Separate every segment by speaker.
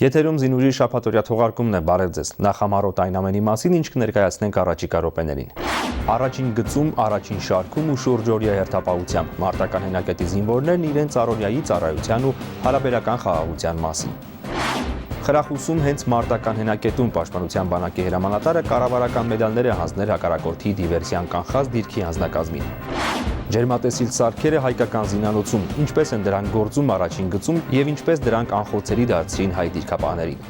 Speaker 1: Եթերում Զինուժի շաբաթօրյա թողարկումն է, բարև ձեզ։ Նախ համառոտ այն ամենի մասին, ինչ կներկայացնենք առաջիկա րոպեներին։ Առաջին գծում, առաջին շարքում ու շուրջօրյա հերթապահությամբ մարտական հենակետի զինվորներն իրենց առօրյայի ծառայության ու հարաբերական խաղաղության մասին։ Խրախուսում հենց մարտական հենակետում պաշտպանության բանակի հրամանատարը կառավարական մեդալներ է հանձնել հակառակորդի դիվերսիան կանխած դիրքի անձնակազմին։ Ջերմատեսիլ սարքերը հայկական զինանոցում, ինչպես են դրանք գործում առաջին գծում եւ ինչպես դրանք անխոցելի դարձրին հայ դիրքապահներին։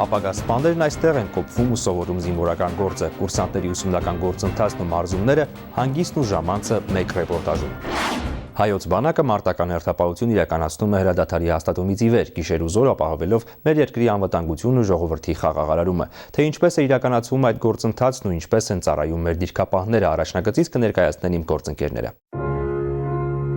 Speaker 1: Ապագա սպաներն այստեղ են կոփվում ու սովորում զինվորական գործը, կուրսանտների ուսումնական գործընթացն ու մարզումները, հանգիստն ու ժամանցը մեկ ռեպորտաժում։ Հայոց բանակը մարտական հերթապահություն իրականացնում է հրադադարի հաստատումից ի վեր, գիշեր ու զոր ապահովելով մեր երկրի անվտանգությունն ու ժողովրդի խաղաղարարումը։ Թե ինչպես է իրականացվում այդ գործընթացն ու ինչպես են ծառայում մեր դիրքապահները, առաջնագծից կներկայացնեն իմ գործընկերները։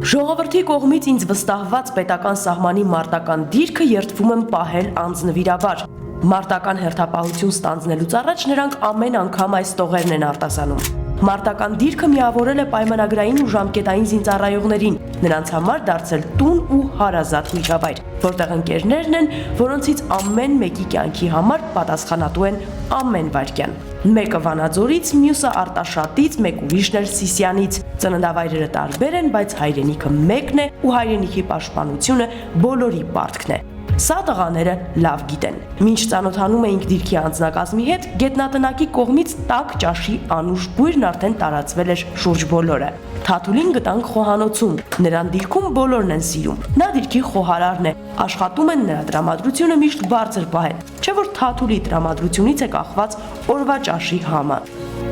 Speaker 2: Ժողովրդի կողմից ինձ վստահված պետական սահմանի մարտական դիրքը երդվում եմ պահել անձնվիրաբար։ Մարտական հերթապահություն ստանձնելուց առաջ նրանք ամեն անգամ այս տողերն են արտասանում։ Մարտական դիրքը միավորել է պայմանագրային ու ժամկետային զինծառայողներին, նրանց համար դարձել տուն ու հարազատ միջավայր, որտեղ ընկերներն են, որոնցից ամեն մեկի կյանքի համար պատասխանատու են ամեն վայրկյան։ Մեկը Վանաձորից, մյուսը Արտաշատից, մեկ ուրիշն էլ Սիսյանից։ Ծննդավայրերը տարբեր են, բայց հայրենիքը մեկն է ու հայրենիքի պաշտպանությունը բոլորի պարտքն է։ Սա տղաները լավ գիտեն։ Մինչ ծանոթանում էինք դիրքի անձնակազմի հետ, գետնատնակի կողմից տաք ճաշի անուշ բույրն արդեն տարածվել էր շուրջ բոլորը։ Թաթուլին գտանք խոհանոցում, նրան դիրքում բոլորն են սիրում։ Նա դիրքի խոհարարն է, աշխատում են նրա տրամադրությունը միշտ բարձր պահել, չէ որ Թաթուլի տրամադրությունից է կախված օրվա ճաշի համը։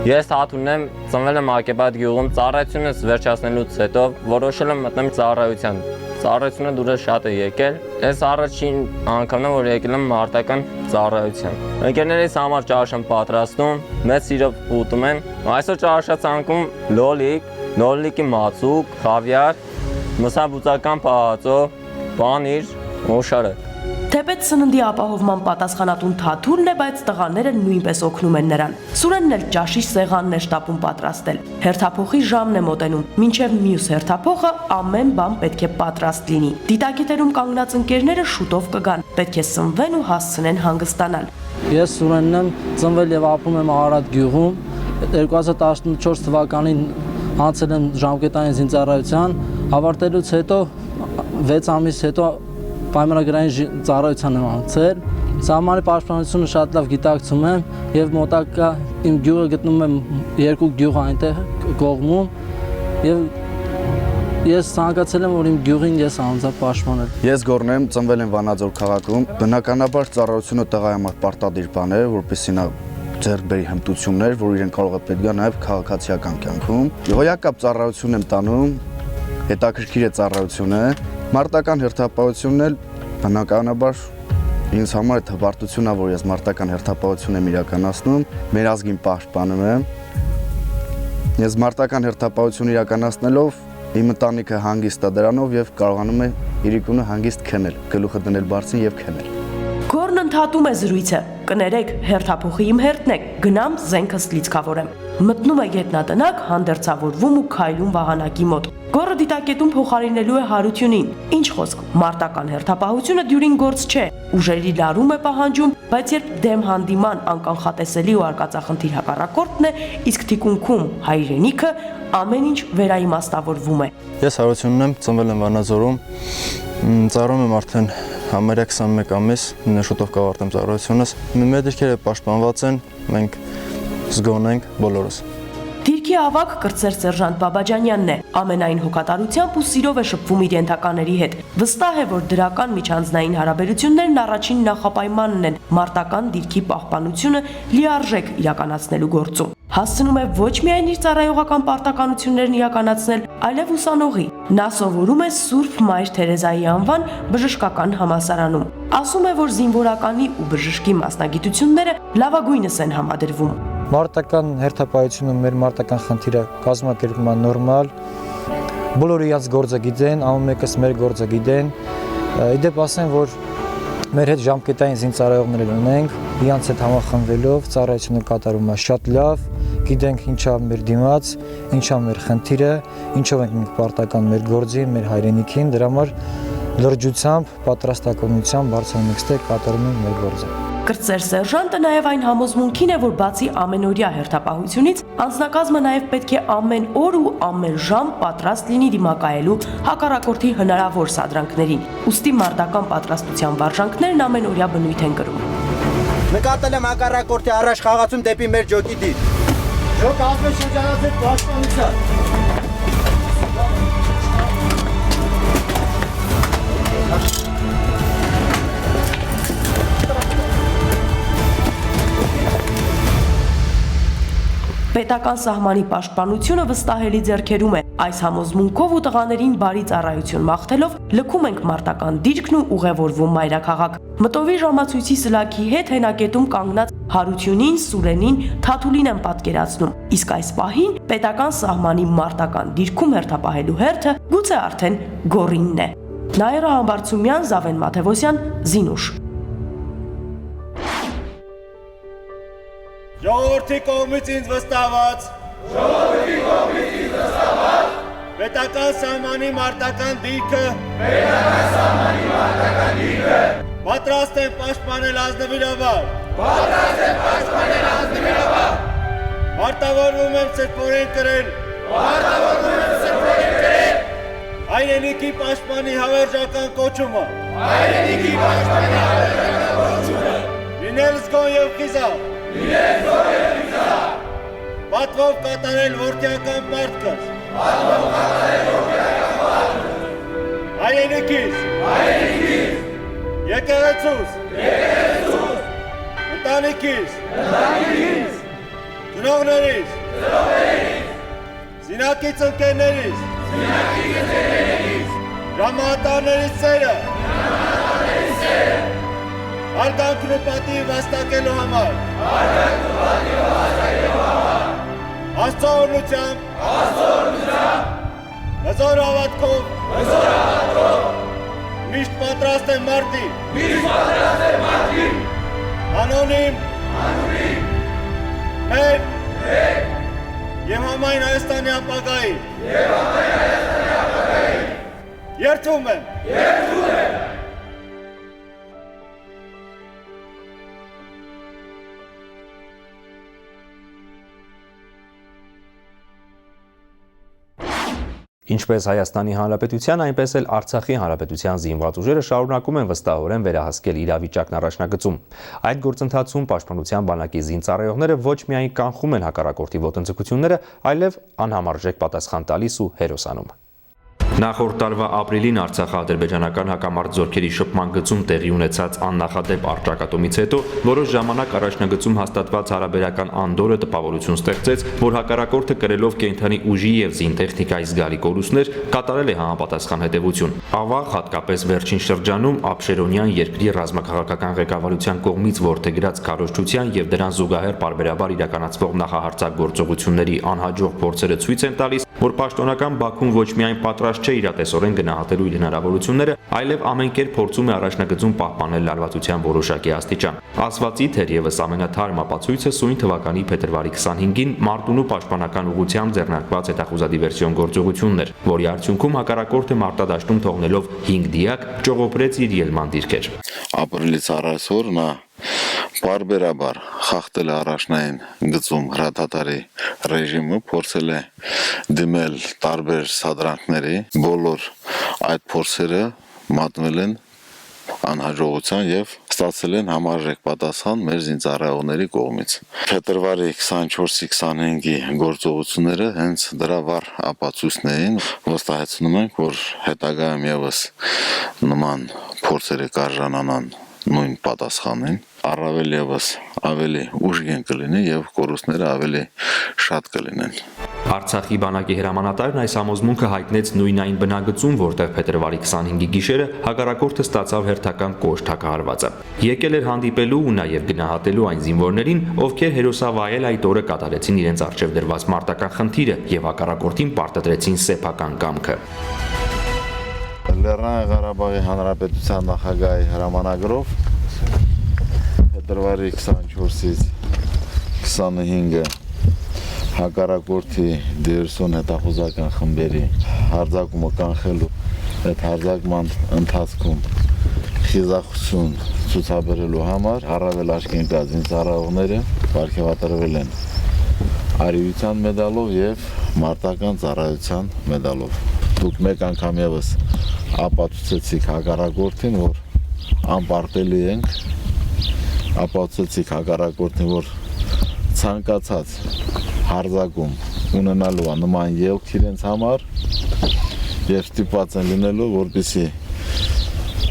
Speaker 3: Ես Թաթուլն եմ, ծնվել եմ Ակեբադ գյուղում, ծառայությունս վերջացնելուց հետո որոշել եմ մտնել ծառայության։ Ծառայությունը դուրս շատ է եկել։ Ես առաջին անգամն եմ, որ եկել եմ մարտական ծառայության։ Ընկերներիս համար ճաշ եմ պատրաստում, մեծ սիրով ուտում են։ Այսօր ճաշացանկում լոլիկի մածուկ, խավիար, մսաբուծական պահածո, պանիր, մոշարը։
Speaker 2: Թեպետ սննդի ապահովման պատասխանատուն Թաթուլն է, բայց տղաները նույնպես օգնում են նրան։ Սուրենն էլ ճաշի սեղանն է շտապում պատրաստել։ Հերթափոխի ժամն է մոտենում, մինչև մյուս հերթափոխը ամեն բան պետք է պատրաստ լինի։ Դիտակետերում կանգնած ընկերները շուտով կգան, պետք է սնվեն ու հասցնեն հանգստանալ։
Speaker 4: Ես Սուրենն եմ, ծնվել եւ ապրում եմ Արարատ գյուղում։ 2014 թվականին անցել եմ ժամկետային զինծառայության, ավարտելուց հետո 6 ամիս հետո պայմանագրային ծառայության եմ անցել։ Սահմանի պաշտպանությունը շատ լավ գիտակցում եմ եւ մոտակա իմ գյուղը գտնվում եմ երկու գյուղ այնտեղ կողմում եւ ես ցանկացել եմ որ իմ գյուղին ես անձամբ պաշտպանել։
Speaker 5: Ես Գորն եմ, ծնվել եմ Վանաձոր քաղաքում։ Բնականաբար ծառայությունը տղայի համար պարտադիր բան է, որպեսզի նա ձեռք բերի հմտություններ, որ իրեն կարող է պետք գա նաեւ քաղաքացիական կյանքում։ Հոյակապ ծառայություն եմ տանում, հետաքրքիր է ծառայությունը։ Մարտական հերթապահությունն էլ բնականաբար ինձ համար հպարտություն է, որ ես մարտական հերթապահություն եմ իրականացնում, մեր ազգին պաշտպանում եմ։ Ես մարտական հերթապահություն իրականացնելով իմ ընտանիքը հանգիստ է դրանով եւ կարողանում է իրիկունը հանգիստ քնել, գլուխը դնել բարձին եւ քնել։
Speaker 2: Գորն ընդհատում է զրույցը։ Կներեք, հերթափոխի իմ հերթն է, գնամ զենքս լիցքավորեմ։ Մտնում է գետնատնակ, հանդերձավորվում ու քայլում վահանակի մոտ։ Գորը դիտակետում փոխարինելու է Հարությունին։ Ինչ խոսք, մարտական հերթապահությունը դյուրին գործ չէ, ուժերի լարում է պահանջում, բայց երբ դեմ հանդիման անկանխատեսելի ու արկածախնդիր հակառակորդն է, իսկ թիկունքում հայրենիքը, ամեն ինչ վերաիմաստավորվում է։
Speaker 6: Ես Հարությունն եմ, ծնվել եմ Վանաձորում, ծառայում եմ արդեն համարյա 21 ամիս, շուտով կավարտեմ ծառայությունս։ Մեր դիրքերը պաշտպանված են, մենք զգոն ենք բոլորս։
Speaker 2: Դիրքի ավագ կրտսեր սերժանտ Բաբաջանյանն է, ամենայն հոգատարությամբ ու սիրով է շփվում իր ենթակաների հետ։ Վստահ է, որ դրական միջանձնային հարաբերություններն առաջին նախապայմանն են մարտական դիրքի պահպանությունը լիարժեք իրականացնելու գործում։ Հասցնում է ոչ միայն իր ծառայողական պարտականություններն իրականացնել, այլև ուսանողի։ Նա սովորում է Սուրբ Մայր Թերեզայի անվան բժշկական համալսարանում։ Ասում է, որ զինվորականի ու բժշկի մասնագիտությունները լավագույնս են համադրվում։
Speaker 7: Մարտական հերթապահությունը մեր մարտական խնդիրը կազմակերպում է նորմալ։ Բոլորը իրենց գործը գիտեն, ամեն մեկս մեր գործը գիտեն։ Իդեպ ասեմ, որ մեր հետ ժամկետային զինծառայողներ ունենք, իրենց հետ համախմբվելով ծառայությունը կատարում է շատ լավ, գիտենք ինչա մեր դիմաց, ինչա մեր խնդիրը, ինչով ենք մենք պարտական մեր գործին, մեր հայրենիքին, դրա համար լրջությամբ, պատրաստակամությամբ բարձրանքստե կատարում ենք մեր գործը։
Speaker 2: Կրտսեր սերժանտը նաև այն համոզմունքին է, որ բացի ամենօրյա հերթապահությունից, անձնակազմը նաև պետք է ամեն օր ու ամեն ժամ պատրաստ լինի դիմակայելու հակառակորդի հնարավոր սադրանքներին։ Ուստի մարտական պատրաստության վարժանքներն ամենօրյա բնույթ են կրում։
Speaker 8: Նկատել եմ հակառակորդի առաջ խաղացում դեպի մեր ջոկի դիր։ Ջոկ ազգը շրջանացել պաշտպանության։
Speaker 2: Պետական սահմանի պաշտպանությունը վստահելի ձեռքերում է։ Այս համոզմունքով ու տղաներին բարի ծառայություն մաղթելով լքում ենք մարտական դիրքն ու ուղևորվում մայրաքաղաք։ Մտովի ժամացույցի սլաքի հետ հենակետում կանգնած Հարությունին, Սուրենին, Թաթուլին են պատկերացնում։ Իսկ այս պահին պետական սահմանի մարտական դիրքում հերթապահելու հերթը գուցե արդեն Գորինն է։ Նաիրա Համբարձումյան, Զավեն Մաթևոսյան, Զինուշ։
Speaker 8: Ժողովրդի կողմից ինձ վստահված պետական սահմանի մարտական դիրքը պատրաստ եմ պաշտպանել ազնվիրաբար Մարտավարվում եմ սրբորեն կրել հայրենիքի պաշտպանի հավերժական կոչումը լինել զգոն և խիզախ Պատվով կատարել որդիական պարտքս Հայրենիքիս Եկեղեցուս Ընտանիքիս Ծնողներիս Զինակից ընկերներիս Ժամահատարներից սերը Հարգանքն ու պատիվ վաստակելու համար Աստծո օրհնությամբ Հզոր հավատքով Միշտ պատրաստ եմ մարտին Անոնիմ Մեր Եվ համայն Հայաստանի ապագայի Երդվում եմ
Speaker 1: Ինչպես Հայաստանի Հանրապետության, այնպես էլ Արցախի Հանրապետության զինված ուժերը շարունակում են վստահորեն վերահասկել իրավիճակն առաջնագծում։ Այդ գործընթացում Պաշտպանության բանակի զինծառայողները ոչ միայն կանխում են հակառակորդի ոտնձգությունները, այլև անհամարժեք պատասխան տալիս ու հերոսանում։ Նախորդ տարվա ապրիլին Արցախա-ադրբեջանական հակամարտ զորքերի շփման գծում տեղի ունեցած աննախադեպ առճակատումից հետո որոշ ժամանակ առաջնագծում հաստատված հարաբերական անդորը տպավորություն ստեղծեց, որ հակառակորդը կրելով կենդանի ուժի եւ զինտեխնիկայի զգալի կորուստներ կատարել է համապատասխան հետևություն։ Ավաղ, հատկապես վերջին շրջանում Աբշերոնյան երկրի ռազմաքաղաքական ղեկավարության կողմից որդեգրած քարոզչության եւ դրան զուգահեռ պարբերաբար իրականացվող նախահարցագործողությունների անհաջող փորձերը ցույց են տալիս, որ պաշտոնական Բաքուն ոչ միայն պատրաստ չէ իրատեսորեն գնահատելու իր հնարավորությունները, այլև ամեն կերպ փորձում է առաջնագծում պահպանել լարվածության որոշակի աստիճան։ Ասվածի թերևս ամենաթարմ ապացույցը սույն թվականի փետրվարի 25-ին Մարտունու պաշտպանական ուղղությամբ ձեռնարկված հետախուզադիվերսիոն գործողությունն էր, որի արդյունքում հակառակորդը մարտադաշտում թողնելով 5 դիակ ճողոպրեց իր ելման դիրքեր։
Speaker 9: Ապրիլից առայսօր նա բարբերաբար խախտել է առաջնային գծում հրաթաթարի ռեժիմը, փորձել է դիմել տարբեր սադրանքների, բոլոր այդ փորձերը մատնվել են անհաջողության եւ ստացել են համարժեք պատասխան մեր զինծառայողների կողմից։ Փետրվարի 24-ի 25-ի գործողությունները հենց դրա վառ ապացույցն էին։ Վստահեցնում ենք, որ հետագայում եւս նման փորձերը կարժանանան նույն պատասխանին, առավել եւս ավելի ուժգին կլինի եւ կորուստները ավելի շատ կլինեն։
Speaker 1: Արցախի բանակի հրամանատարն այս համոզմունքը հայտնեց նույն այն բնագծում, որտեղ փետրվարի 25-ի գիշերը հակառակորդը ստացավ հերթական կոշտ հակահարվածը։ Եկել էր հանդիպելու ու նաեւ գնահատելու այն զինվորներին, ովքեր հերոսավայել այդ օրը կատարեցին իրենց առջև դրված մարտական խնդիրը եւ հակառակորդին պարտադրեցին սեփական կամքը։
Speaker 9: Լեռնային Ղարաբաղի Հանրապետության նախագահի հրամանագրով փետրվարի 24-ից 25-ը հակառակորդի դիվերսիոն հետախուզական խմբերի հարձակումը կանխելու այդ հարձակման ընթացքում խիզախություն ցուցաբերելու համար առավել աչքի ընկած զինծառայողները պարգևատրվել են արիության մեդալով եւ մարտական ծառայության մեդալով։ Դուք մեկ անգամ եւս ապացուցեցիք հակառակորդին, որ անպարտելի ենք, ապացուցեցիք հակառակորդին, որ ցանկացած հարձակում ունենալու նման ելք իրենց համար եւ ստիպված են լինելու, որպեսզի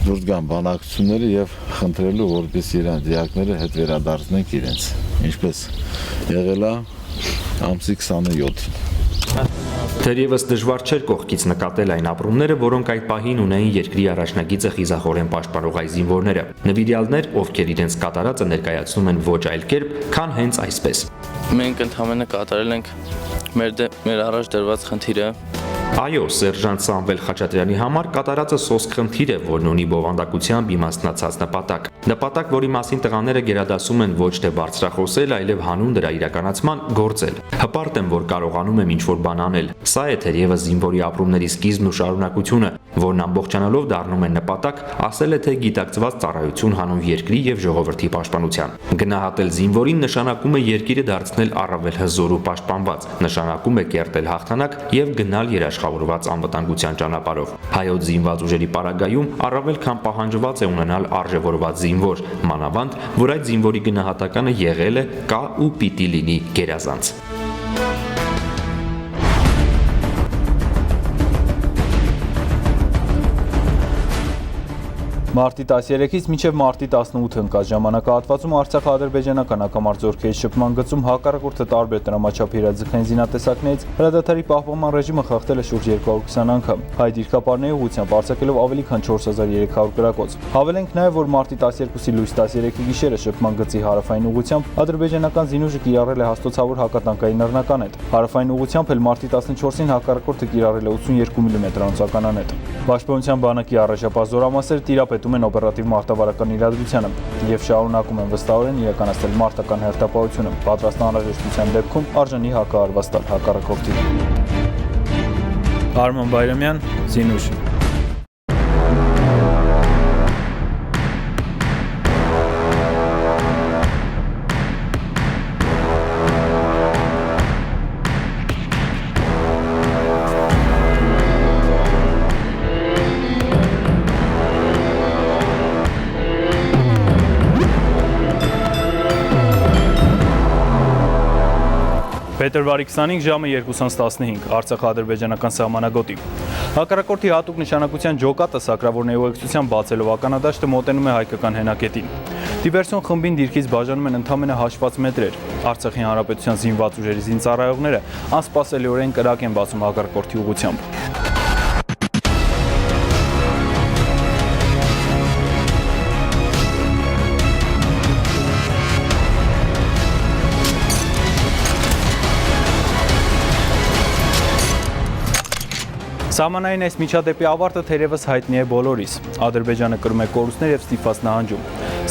Speaker 9: դուրս գան բանակցությունները եւ խնդրելու, որպեսզի իրենց դիակները հետ վերադարձնենք իրենց, ինչպես եղել է ամսի 27-ին։
Speaker 1: Թերևս դժվար չէր կողքից նկատել այն ապրումները, որոնք այդ պահին ունեին երկրի առաջնագիծը խիզախորեն պաշտպանող այ զինվորները։ Նվիրյալներ, ովքեր իրենց կատարածը ներկայացնում են ոչ այլ կերպ, քան հենց այսպես։
Speaker 6: Մենք ընդհանրապես կատարել ենք մեր առաջ դրված խնդիրը։
Speaker 1: Այո, սերժանտ Սամվել Խաչատրյանի համար կատարածը սոսկ խնդիր է, որն ունի բովանդակությամբ իմաստնացած նպատակ։ Նպատակ, որի մասին տղաները գերադասում են ոչ թե բարձրախոսել, այլև հանուն դրա իրականացման գործել։ Հպարտ եմ, որ կարողանում եմ ինչ-որ բան անել։ Սա է թերևս զինվորի ապրումների սկիզբն ու շարունակությունը, որն ամբողջանալով դառնում է նպատակ, ասել է թե գիտակցված ծառայություն հանուն երկրի եւ ժողովրդի պաշտպանության։ Գնահատել զինվորին նշանակում է երկիրը դարձնել առավել հզոր ու պաշտպանված, նշանակում է կերտել հաղթանակ եւ գնալ երաշխավորված անվտանգության ճանապարհով։ Հայոց զինված ուժերի պարագայում առավել քան պահանջված է ունենալ արժևորված զինվոր, մանավանդ, որ այդ զինվորի գնահատականը եղել է, կա ու պիտի լինի գերազանց։
Speaker 10: Մարտի 13-ից մինչև մարտի 18-ը ընկած ժամանակահատվածում Արցախ-ադրբեջանական հակամարտությունների շփման գծում հակառակորդը տարբեր տրամաչափ իրազեկային զինատեսակներից հրադադարի պահպանման ռեժիմը խախտել է շուրջ 220 անգամ, հայ դիրքապարների ուղղությամբ արձակելով ավելի քան 4300 գրակոց։ Հավելենք նաև, որ մարտի 12-ի լույս 13-ի գիշերը շփման գծի հարավային ուղղությամբ ադրբեջանական զինուժը կիրառել է հաստոցավոր հակատանկային նռնականետ։ Հարավային ուղղությամբ էլ մարտի 14-ին հակառակորդը կիրառել է 82 մմ անոթականանետ։ Պաշտպանության բանակի առաջապահ զորամասերը տիրապետում են օպերատիվ մարտավարական իրադրությանը եւ շարունակում են վստահորեն իրականացնել մարտական հերթապահությունը, պատրաստ անհրաժեշտության դեպքում արժանի հակահարված տալ հակառակորդին։ Արման Բայրամյան, Զինուշ։ Փետրվարի 25 ժամը 2:15 Արցախ-ադրբեջանական սահմանագոտի։ Հակառակորդի հատուկ նշանակության ջոկատը սակրավորների ուղեկցությամբ բացելով ականադաշտը մոտենում է հայկական հենակետին։ Դիվերսիոն խմբին դիրքից բաժանում են ընդամենը հաշված մետրեր։ Արցախի հանրապետության զինված ուժերի զինծառայողները անսպասելիորեն կրակ են բացում հակառակորդի ուղղությամբ։ Սահմանային այս միջադեպի ավարտը թերևս հայտնի է բոլորիս։ Ադրբեջանը կրում է կորուստներ եւ ստիպված նահանջում։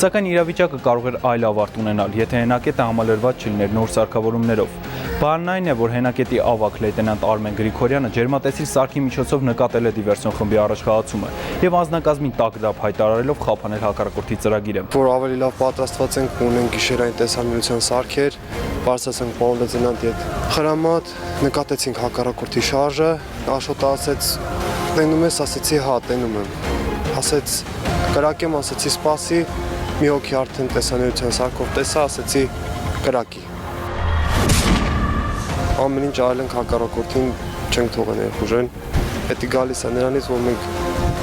Speaker 10: Սակայն իրավիճակը կարող էր այլ ավարտ ունենալ, եթե հենակետը համալրված չլիներ նոր սարքավորումներով։ Բանն այն է, որ հենակետի ավագ լեյտենանտ Արմեն Գրիգորյանը ջերմատեսիլ սարքի միջոցով նկատել է դիվերսիոն խմբի առաջխաղացումը եւ անձնակազմին տակ դափ հայտարարելով խափանել հակառակորդի ծրագիրը։
Speaker 11: Որ ավելի լավ պատրաստված ենք, ունենք գիշերային տեսանելիության սարքեր, բարձրացանք պարոն լեյտենանտի հետ խրամատ, նկատեցինք հակառակորդի շարժը, Աշոտը ասեց տենում ես, ասեցի հա տենում եմ, ասեց կրակեմ, ասեցի սպասի, մի հոգի արդեն տեսանելիության սարքով տեսա, ասեցի կրակի։ Ամեն ինչ արել ենք հակառակորդին չենք թողել ներխուժեն, հետի գալիս է նրանից, որ մենք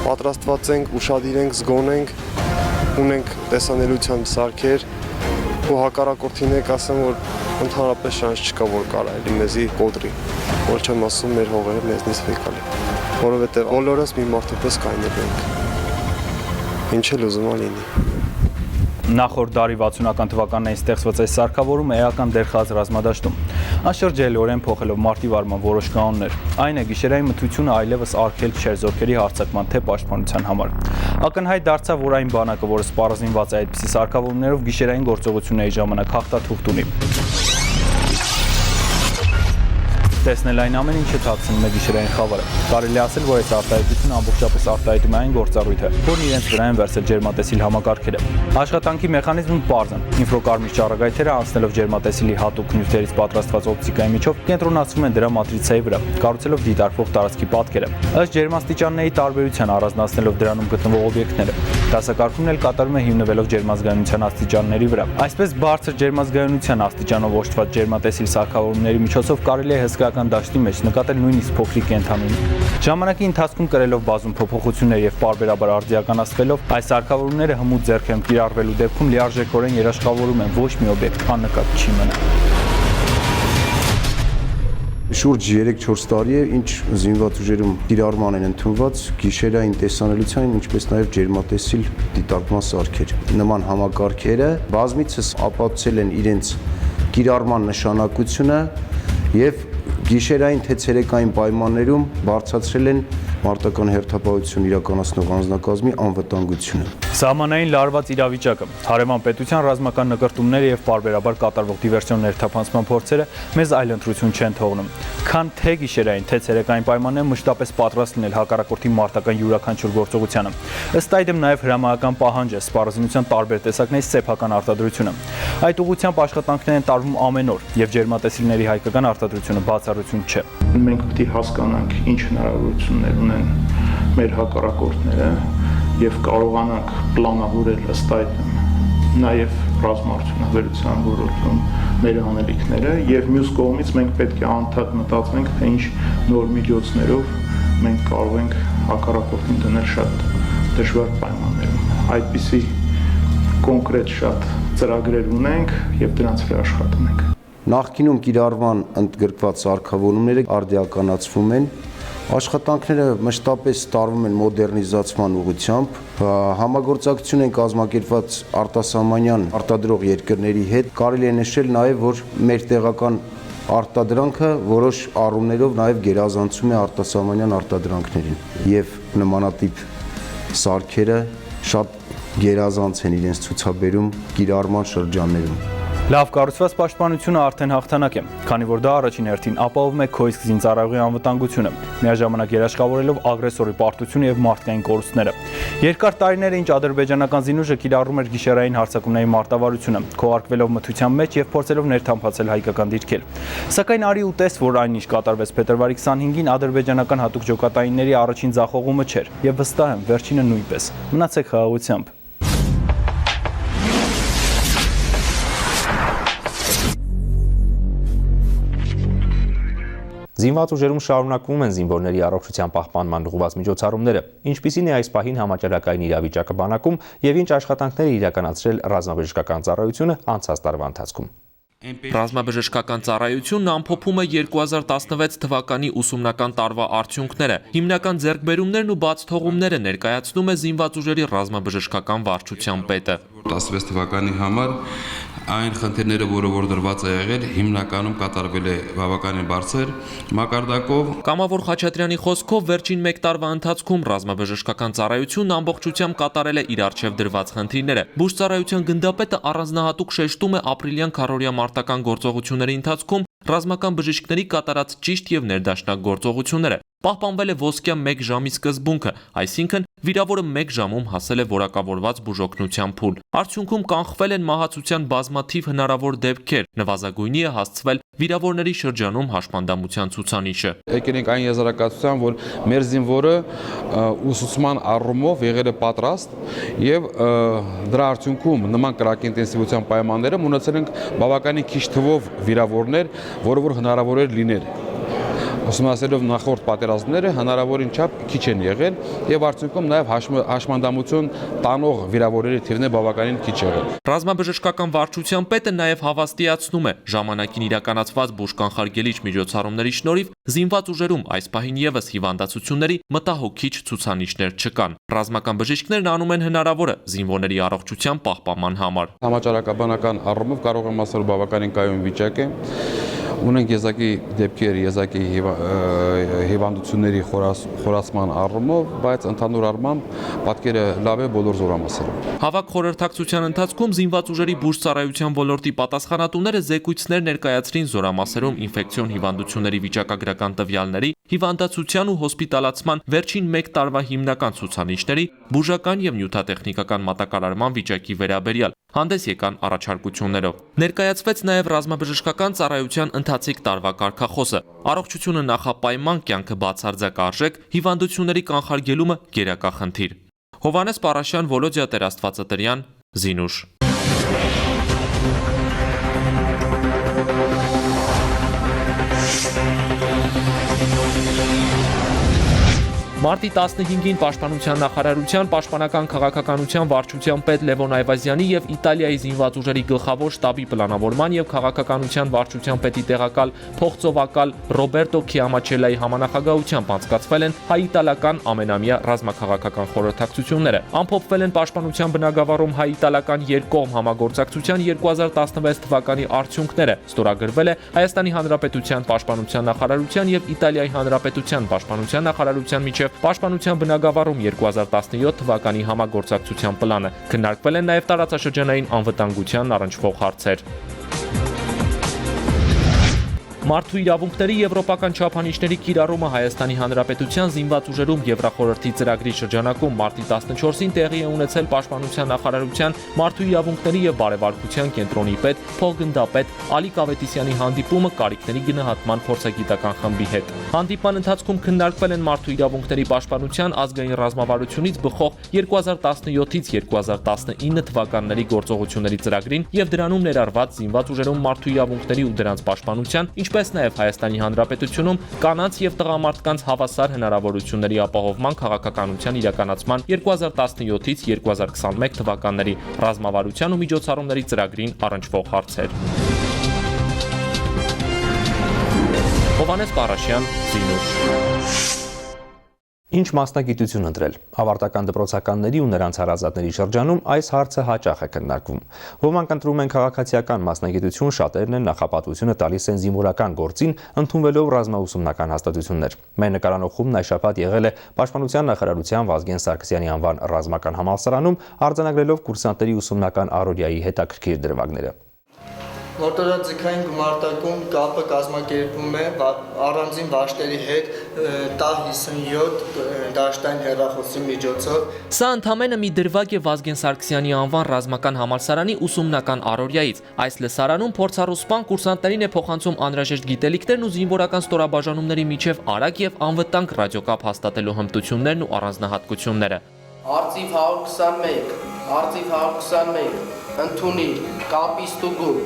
Speaker 11: պատրաստված ենք, ուշադիր ենք, զգոն ենք, ունենք տեսանելիության սարքեր ու հակառակորդին եք ասեմ, որ ընդհանրապես շանս չկա, որ կարելի մեզի կոտրի, որ չեմ ասում մեր հողերը մեզնից վեկալի, որովհետև բոլորս մի մարդու պես կայնել ենք, ինչ էլ ուզում ա լինի։
Speaker 10: Նախորդ դարի 60-ական թվականներին ստեղծված այս սարքավորումը էական դեր խաղաց ռազմադաշտում, անշրջելիորեն փոխելով մարտի վարման որոշ կանոններ։ Այն է գիշերային մթությունը այլևս արգելք չէր զորքերի հարձակման թե պաշտպանության համար։ Ակնհայտ դարձավ, որ այն բանակը, որը սպառազինված է այդպիսի սարքավորումներով, գիշերային գործողությունների ժամանակ հաղթաթուղթ ունի։ Տեսնել այն ամեն ինչը թաքցնում է գիշերային խավարը։ Կարելի է ասել, որ այս արտահայտությունը ամբողջապես արտահայտում է այն գործառույթ է, որն իրենց վրա են վերցել ջերմատեսիլ համակարգերը։ Աշխատանքի մեխանիզմը պարզ է։ Ինֆրոկարմիր ճառագայթերը անցնելով ջերմատեսիլի հատուկ նյութերից պատրաստված օպտիկայի միջով կենտրոնացվում են դրա մատրիցայի վրա, կառուցելով դիտարկվող տարածքի պատկերը։ Ըստ ջերմաստիճանների տարբերության առանձնացնելով դրանում գտնվող օբյեկտները։ Դասակարգումն էլ կատարվում է հիմնվելով ջերմազգայունության աստիճանների վրա։ Այսպես բարձր ջերմազգայունության աստիճանով օժտված ջերմատեսիլ սարքավորումների միջոցով կարելի է հսկայական դաշտի մեջ նկատել նույնիսկ փոքրիկ կենդանուներ։ Ժամանակի ընթացքում կրելով բազում փոփոխություններ եւ պարբերաբար արդիականացվելով, այս սարքավորումները հմուտ ձեռքերում կիրառվելու դեպքում լիարժեքորեն երաշխավորում են, ոչ մի օբյեկտ աննկատ չի մնա։
Speaker 12: Շուրջ 3-4 տարի է, ինչ զինված ուժերում կիրառման են ընդունված գիշերային տեսանելիության, ինչպես նաև ջերմատեսիլ դիտարկման սարքեր։ Նման համակարգերը բազմիցս ապացուցել են իրենց կիրառման նշանակությունը եւ գիշերային թե ցերեկային պայմաններում բարձրացրել են մարտական հերթապահություն իրականացնող անձնակազմի անվտանգությունը։
Speaker 10: Սահմանային լարված իրավիճակը, հարևան պետության ռազմական նկրտումները եւ պարբերաբար կատարվող դիվերսիոն ներթափանցման փորձերը մեզ այլ ընտրություն չեն թողնում, քան թե գիշերային, թե ցերեկային պայմաններում մշտապես պատրաստ լինել հակառակորդի մարտական յուրաքանչյուր գործողությանը։ Ըստ այդմ նաև հրամայական պահանջ է սպառազինության տարբեր տեսակների սեփական արտադրությունը։ Այդ ուղղությամբ աշխատանքներ են տարվում ամեն օր եւ ջերմատեսիլների հայկական արտադրությունը բացառություն չէ։
Speaker 13: Մենք պետք է հասկանանք ինչ հնարավորություններ ունեն մեր հակառակորդները եւ կարողանանք պլանավորել ըստ այդմ նաեւ ռազմարտունավարության ոլորտում մեր անելիքները եւ մյուս կողմից մենք պետք է անդադ մտածենք թե ինչ նոր միջոցներով մենք կարող ենք հակառակորդին դնել շատ դժվար պայմաններում։ Այդպիսի կոնկրետ շատ ծրագրեր ունենք եւ դրանց վրա աշխատում ենք։
Speaker 12: Նախկինում կիրառման ընդգրկված սարքավորումները արդիականացվում են, աշխատանքները մշտապես տարվում են մոդեռնիզացման ուղղությամբ, համագործակցություն են կազմակերպված արտասահմանյան արտադրող երկրների հետ, կարելի է նշել նաև, որ մեր տեղական արտադրանքը որոշ առումներով նաև գերազանցում է արտասահմանյան արտադրանքներին եւ նմանատիպ սարքերը շատ գերազանց են իրենց ցուցաբերում կիրառման շրջաններում։
Speaker 10: Լավ կառուցված պաշտպանությունը արդեն հաղթանակ է, քանի որ դա առաջին հերթին ապահովում է քո իսկ զինծառայողի անվտանգությունը, միաժամանակ երաշխավորելով ագրեսորի պարտությունը եւ մարդկային կորուստները։ Երկար տարիներ ինչ ադրբեջանական զինուժը կիրառում էր գիշերային հարձակումների մարտավարությունը, քողարկվելով մթության մեջ եւ փորձելով ներթափանցել հայկական դիրքեր։ Սակայն արի ու տես, որ այն ինչ կատարվեց փետրվարի 25-ին ադրբեջանական հատուկ ջոկատայինների առաջին ձախողումը չէր եւ վստահ եմ վերջինը նույնպես։ Մնացեք խաղաղությամբ։
Speaker 1: Զինված ուժերում շարունակվում են զինվորների առողջության պահպանման ուղղված միջոցառումները, ինչպիսին է այս պահին համաճարակային իրավիճակը բանակում եւ ինչ աշխատանքներ է իրականացրել ռազմաբժշկական ծառայությունը անցած տարվա ընթացքում։
Speaker 14: Ռազմաբժշկական ծառայությունն ամփոփում է 2016 թվականի ուսումնական տարվա արդյունքները։ Հիմնական ձեռքբերումներն ու բաց թողումները ներկայացնում է զինված ուժերի ռազմաբժշկական վարչության պետը։
Speaker 15: 16 թվականի համար այն խնդիրները, որ դրված է եղել, հիմնականում կատարվել է բավականին բարձր մակարդակով։
Speaker 14: Կամավոր Խաչատրյանի խոսքով վերջին 1 տարվա ընթացքում ռազմաբժշկական ծառայությունն ամբողջությամբ կատարել է իր առջև դրված խնդիրները։ Բուժծառայության գնդապետը առանձնահատուկ շեշտում է ապրիլյան քառօրյա մարտական գործողությունների ընթացքում ռազմական բժիշկների կատարած ճիշտ եւ ներդաշնակ գործողությունները։ Պահպանվել է ոսկյա 1 ժամի սկզբունքը, այսինքն վիրավորը 1 ժամում հասել է որակավորված բուժօգնության փուլ։ Արդյունքում կանխվել են մահացության բազմաթիվ հնարավոր դեպքեր, նվազագույնի է հասցվել վիրավորների շրջանում հաշմանդամության ցուցանիշը։
Speaker 15: Եկել ենք այն եզրակացության, որ մեր զինվորը ուսուցման առումով եղել է պատրաստ եւ դրա արդյունքում նման կրակինտենսիվության պայմաններում ունեցել ենք բավականին քիչ թվով վիրավորներ, որը որ հնարավոր էր լինել։ Ուսումնասիրելով նախորդ պատերազմները հնարավորին չափ քիչ են եղել եւ արդյունքում նաեւ հաշմանդամություն տանող վիրավորների թիվն է բավականին քիչ եղել։
Speaker 14: Ռազմաբժշկական վարչության պետը նաեւ հավաստիացնում է, ժամանակին իրականացված բուժկանխարգելիչ միջոցառումների շնորհիվ զինված ուժերում այս պահին եւս հիվանդացությունների մտահոգիչ ցուցանիշներ չկան։ Ռազմական բժիշկներն անում են հնարավորը զինվորների առողջության պահպանման համար։
Speaker 15: Համաճարակաբանական առումով կարող եմ ասել բավականին կայուն վիճակ է։ ունենք եզակի դեպքեր, եզակի հիվանդությունների խորացման առումով, բայց ընդհանուր առմամբ պատկերը լավ է բոլոր զորամասերում։
Speaker 14: Հավաք խորհրդակցության ընթացքում զինված ուժերի բուժծառայության ոլորտի պատասխանատուները զեկույցներ ներկայացրին զորամասերում ինֆեկցիոն հիվանդությունների վիճակագրական տվյալների, հիվանդացության ու հոսպիտալացման վերջին 1 տարվա հիմնական ցուցանիշների, բուժական եւ նյութատեխնիկական մատակարարման վիճակի վերաբերյալ հանդես եկան առաջարկություններով։ Ներկայացվեց նաև ռազմաբժշկական ծառայության ընթացիկ տարվա կարգախոսը։ Առողջությունը նախապայման, կյանքը բացարձակ արժեք, հիվանդությունների կանխարգելումը գերակա խնդիր։ Հովհաննես Պարաշյան, Վոլոդիա Տեր-Աստվածատրյան, Զինուշ։ Մարտի 15-ին Պաշտպանության նախարարության Պաշտպանական քաղաքականության վարչության պետ Լևոն Այվազյանի եւ Իտալիայի զինված ուժերի գլխավոր շտաբի պլանավորման եւ քաղաքականության վարչության պետի տեղակալ փոխծովակալ Ռոբերտո Քիամաչելայի համանախագահությամբ անցկացվել են հայ-իտալական ամենամյա ռազմաքաղաքական խորհրդակցությունները։ Ամփոփվել են Պաշտպանության բնագավառում հայ-իտալական երկկողմ համագործակցության 2016 թվականի արդյունքները։ Ստորագրվել է Հայաստանի Հանրապետության Պաշտպանության նախարարության եւ Իտալիայի Հանրապետության Պաշտպանության նախարարության միջև Պաշտպանության բնագավառում 2017 թվականի համագործակցության պլանը։ Քննարկվել են նաև տարածաշրջանային անվտանգության առնչվող հարցեր։ Մարդու իրավունքների եվրոպական չափանիշների կիրառումը Հայաստանի Հանրապետության զինված ուժերում Եվրախորհրդի ծրագրի շրջանակում մարտի 14-ին տեղի է ունեցել Պաշտպանության նախարարության մարդու իրավունքների եւ բարեվարկության կենտրոնի պետ փոխգնդապետ Ալի Կավետիսյանի հանդիպումը կարիքների գնահատման փորձագիտական խմբի հետ։ Հանդիպման ընթացքում քննարկվել են մարդու իրավունքների պաշտպանության ազգային ռազմավարությունից բխող 2017-ից 2019 թվականների գործողությունների ծրագրին եւ դրանում ներառված զինված ուժերում մարդու իրավունքների ու դրանց պաշտպանության, ինչպես նաև Հայաստանի Հանրապետությունում կանանց եւ տղամարդկանց հավասար հնարավորությունների ապահովման քաղաքականության իրականացման 2017-ից 2021 թվականների ռազմավարության ու միջոցառումների ծրագրին առնչվող հարցեր։ Հովհաննես Պարաշյան, Զինուշ։
Speaker 1: Ինչ մասնագիտություն ընտրել։ Ավարտական դպրոցականների ու նրանց հարազատների շրջանում այս հարցը հաճախ է քննարկվում։ Ոմանք ընտրում են քաղաքացիական մասնագիտություն, շատերն են նախապատվությունը տալիս են զինվորական գործին, ընդունվելով ռազմաուսումնական հաստատություններ։ Մեր նկարանոխումն այս շաբաթ եղել է Պաշտպանության նախարարության Վազգեն Սարգսյանի անվան ռազմական համալսարանում, արձանագրելով կուրսանտների ուսումնական առօրյայի հետաքրքիր դրվագները։
Speaker 16: Մոտորաձգային գումարտակում կապը կազմակերպվում է առանձին վաշտերի հետ ՏԱ-57 դաշտային հեռախոսի միջոցով։
Speaker 14: Սա ընդամենը մի դրվագ է Վազգեն Սարգսյանի անվան ռազմական համալսարանի ուսումնական առօրյայից։ Այս լսարանում փորձառու սպան կուրսանտներին է փոխանցում անհրաժեշտ գիտելիքներն ու զինվորական ստորաբաժանումների միջև արագ եւ անվտանգ ռադիոկապ հաստատելու հմտություններն ու առանձնահատկությունները։
Speaker 16: Արծիվ 121, Արծիվ 121, ընդունի, կապի ստուգու,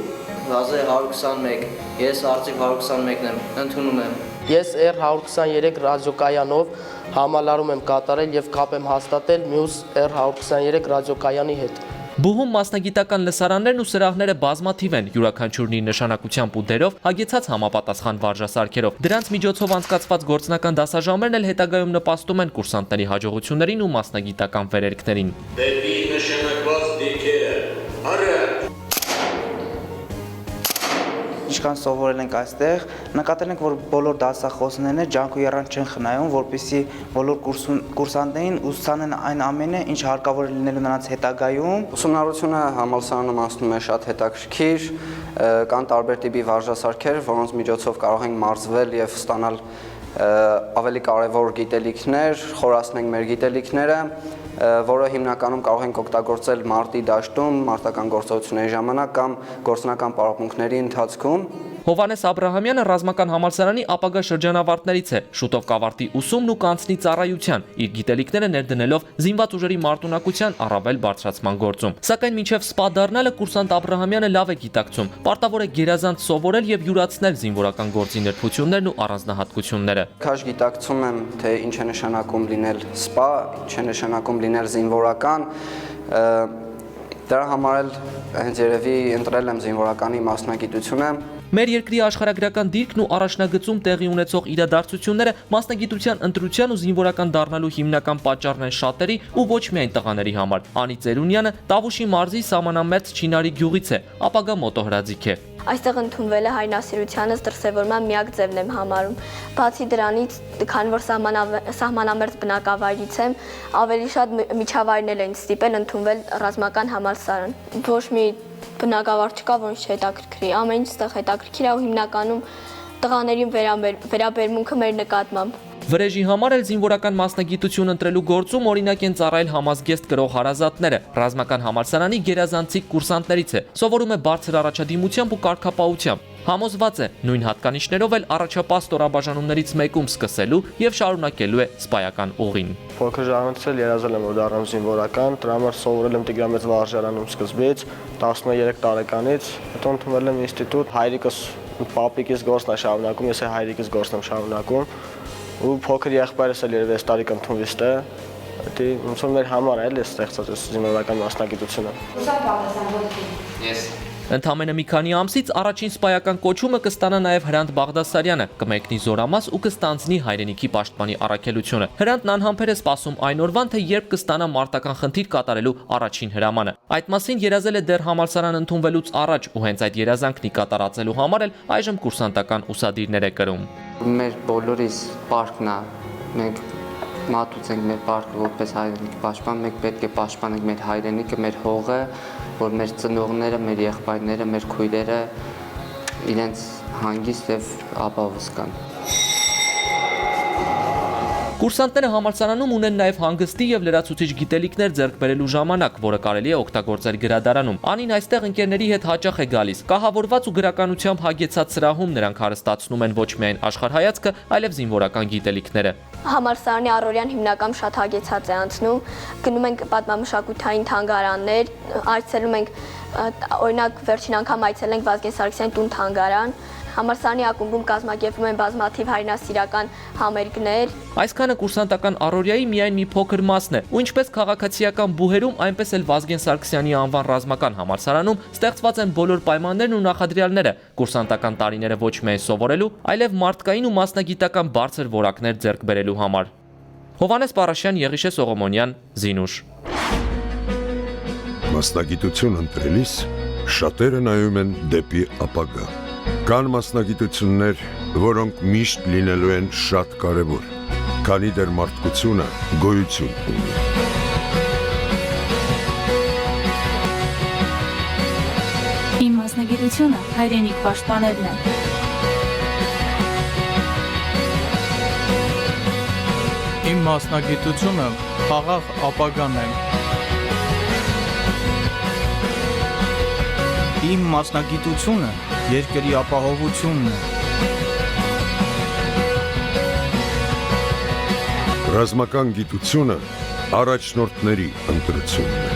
Speaker 16: Վազե 121, ես Արծիվ 121-ն եմ, ընդունում եմ։ Ես R123 ռադիոկայանով համալարում եմ կատարել եւ կապ եմ հաստատել մյուս R123 ռադիոկայանի հետ։
Speaker 14: Բուհում մասնագիտական լսարաններն ու սրահները բազմաթիվ են, յուրաքանչյուրն իր նշանակությամբ ու դերով, հագեցած համապատասխան վարժասարքերով։ Դրանց միջոցով անցկացված գործնական դասաժամերն էլ հետագայում նպաստում են կուրսանտների հաջողություններին ու մասնագիտական վերելքներին։
Speaker 17: Դեպի նշանակված դիրքերը, արդ
Speaker 18: Ինչքան սովորել ենք այստեղ, նկատել ենք, որ բոլոր դասախոսներն ջանք ու եռան չեն խնայում, որպեսզի բոլոր կուրսանտներին ուսուցանեն այն ամենը, ինչ հարկավոր է լինելու նրանց հետագայում։
Speaker 19: Ուսումնառությունը համալսարանում անցնում է շատ հետաքրքիր, կան տարբեր տիպի վարժասարքեր, որոնց միջոցով կարող ենք մարզվել եւ ստանալ ավելի կարևոր գիտելիքներ, խորացնենք մեր գիտելիքները, որը հիմնականում կարող ենք օգտագործել մարտի դաշտում, մարտական գործողությունների ժամանակ կամ գործնական պարապմունքների ընթացքում։
Speaker 14: Հովհաննես Աբրահամյանը ռազմական համալսարանի ապագա շրջանավարտներից է, շուտով կավարտի ուսումն ու կանցնի ծառայության, իր գիտելիքները ներդնելով զինված ուժերի մարտունակության առավել բարձրացման գործում։ Սակայն մինչև սպա դառնալը կուրսանտ Աբրահամյանը լավ է գիտակցում, պարտավոր է գերազանց սովորել եւ յուրացնել զինվորական գործի նրբություններն ու առանձնահատկությունները։
Speaker 19: Քաշ գիտակցում եմ, թե ինչ է նշանակում լինել սպա, ինչ է նշանակում լինել զինվորական, դրա համար էլ հենց երևի ընտրել եմ զինվորականի մասնագիտությունը։
Speaker 14: Մեր երկրի աշխարհագրական դիրքն ու առաջնագծում տեղի ունեցող իրադարձությունները մասնագիտության ընտրության ու զինվորական դառնալու հիմնական պատճառն են շատերի ու ոչ միայն տղաների համար։ Անի Ծերունյանը Տավուշի մարզի սահմանամերձ Չինարի գյուղից է, ապագա մոտոհրաձիգ է։
Speaker 20: այստեղ ընդունվել է հայրենասիրությանս դրսևորման միակ ձևն եմ համարում։ Բացի դրանից, քանի որ սահմանամերձ բնակավայրից եմ, ավելի շատ միջավայրներ են ստիպել ընդունվել ռազմական համալսարան։ Ոչ մի բնակավար չկա, որ ինձ հետաքրքրի։ Ամեն ինչ ստեղ հետաքրքիր է ու հիմնականում տղաներին վերաբերմունքը մեր նկատմամբ։
Speaker 14: Վրեժի համար էլ զինվորական մասնագիտություն ընտրելու գործում օրինակ են ծառայել համազգեստ կրող հարազատները։ Ռազմական համալսարանի գերազանցիկ կուրսանտներից է, սովորում է բարձր առաջադիմությամբ ու կարգապահությամբ։ Համոզված է, նույն հատկանիշներով էլ առաջապահ ստորաբաժանումներից մեկում սկսելու եւ շարունակելու է սպայական ուղին։
Speaker 11: Փոքր ժամանից էլ երազել եմ, որ դառնամ զինվորական, դրա համար սովորել եմ Տիգրամեծ վարժարանում սկզբից, 13 տարեկանից, հետո ընդունվել եմ ինստիտուտ, հայրիկս պապիկիս գործն է շարունակում, ես հայրիկիս գործն եմ շարունակում։ Ու փոքր եղբայրս էլ 3 տարի կընդունվի ստե, դա ոնց որ մեր համար է ստեղծած այս զինվորական մասնագիտությունը։ Ես
Speaker 14: Ընդամենը մի քանի ամսից առաջին սպայական կոչումը կստանա նաև Հրանտ Բաղդասարյանը, կմեկնի զորամաս ու կստանձնի հայրենիքի պաշտպանի առաքելությունը։ Հրանտն անհամբեր է սպասում այն օրվան, թե երբ կստանա մարտական խնդիր կատարելու առաջին հրամանը։ Այդ մասին երազել է դեռ համալսարան ընդունվելուց առաջ ու հենց այդ երազանքն կատարածելու համար էլ այժմ կուրսանտական ուսադիրներ է կրում։
Speaker 19: Մեր բոլորիս պարկն է, մենք մատուցենք մեր պարկը որպես հայրենիք պաշտպան, մենք պետք է պաշտպանենք մեր հայրենիքը, մեր հողը, որ մեր ծնողները, մեր եղբայրները, մեր քույրերը իրենց հանգիստ եւ ապահով զգան։
Speaker 14: Կուրսանտները համալսարանում ունեն նաև հանգստի եւ լրացուցիչ գիտելիքներ ձեռք բերելու ժամանակ, որը կարելի է օգտագործել գրադարանում։ Անին այստեղ ընկերների հետ հաճախ է գալիս։ Կահավորված ու գրականությամբ հագեցած սրահում նրանք հարստացնում են ոչ միայն աշխարհայացքը, այլև զինվորական գիտելիքները։
Speaker 20: Համալսարանի առօրյան հիմնական շատ հագեցած է անցնում։ Գնում ենք պատմամշակութային թանգարաններ, այցելում ենք, օրինակ վերջին անգամ այցելենք Վազգեն Սարգսյանի տուն թանգարան։ Համալսարանի ակումբում կազմակերպվում են բազմաթիվ հայրենասիրական համերգներ։
Speaker 14: Այսքանը կուրսանտական առօրյայի միայն մի փոքր մասն է, ու ինչպես քաղաքացիական բուհերում, այնպես էլ Վազգեն Սարգսյանի անվան ռազմական համալսարանում ստեղծված են բոլոր պայմաններն ու նախադրյալները կուրսանտական տարիները ոչ միայն սովորելու, այլև մարդկային ու մասնագիտական բարձր որակներ ձեռք բերելու համար։ Հովհաննես Պարաշյան, Եղիշե Սողոմոնյան, Զինուշ։
Speaker 21: Մասնագիտություն ընտրելիս շատերը նայում են դեպի ապագա։ Կան մասնագիտություններ, որոնք միշտ լինելու են շատ կարևոր, քանի դեռ մարդկությունը գոյություն ունի։
Speaker 22: Իմ մասնագիտությունը հայրենիք պաշտպանելն է։
Speaker 23: Իմ մասնագիտությունը խաղաղ ապագան է։ Իմ մասնագիտությունը երկրի ապահովությունն է։
Speaker 21: Ռազմական գիտությունը առաջնորդների ընտրությունն է։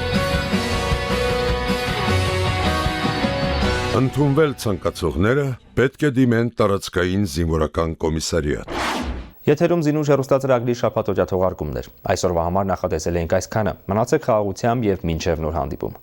Speaker 21: Ընդունվել ցանկացողները պետք է դիմեն տարածքային զինվորական կոմիսարիատ։
Speaker 1: Եթերում Զինուշ հեռուստացրագրի շաբաթօրյա թողարկումներ։ Այսօրվա համար նախատեսել էինք այսքանը։ Մնացեք խաղաղությամբ եւ մինչեւ նոր հանդիպում։